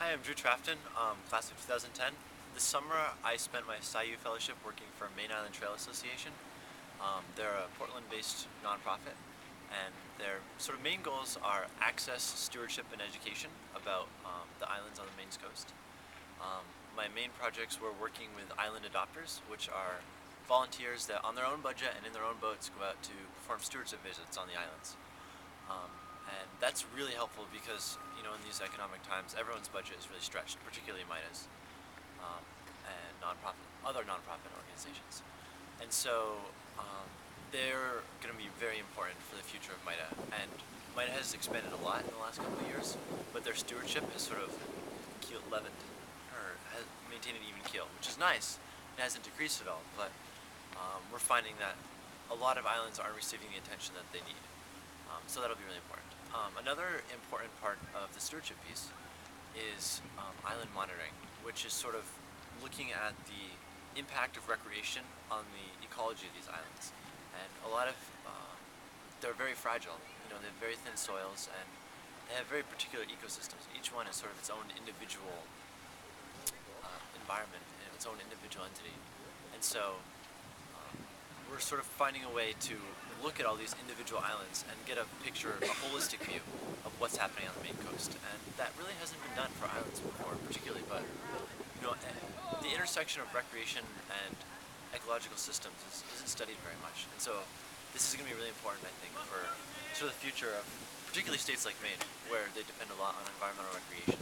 Hi, I'm Drew Trafton, class of 2010. This summer I spent my SciU fellowship working for Main Island Trail Association. They're a Portland-based nonprofit, and their sort of main goals are access, stewardship, and education about the islands on the Maine's coast. My main projects were working with island adopters, which are volunteers that on their own budget and in their own boats go out to perform stewardship visits on the islands. And that's really helpful because, in these economic times, everyone's budget is really stretched, particularly MITA's and other nonprofit organizations. And so they're going to be very important for the future of MITA. And MITA has expanded a lot in the last couple of years, but their stewardship has sort of leavened, or has maintained an even keel, which is nice. It hasn't decreased at all, but we're finding that a lot of islands aren't receiving the attention that they need. So that'll be really important. Another important part of the stewardship piece is island monitoring, which is sort of looking at the impact of recreation on the ecology of these islands. And a lot of, they're very fragile. They have very thin soils and they have very particular ecosystems. Each one is sort of its own individual environment and its own individual entity. And so we're sort of finding a way to look at all these individual islands and get a picture, a holistic view of what's happening on the Maine coast. And that really hasn't been done for islands before, particularly, but the intersection of recreation and ecological systems isn't studied very much. And so this is going to be really important, I think, for sort of the future of particularly states like Maine, where they depend a lot on environmental recreation.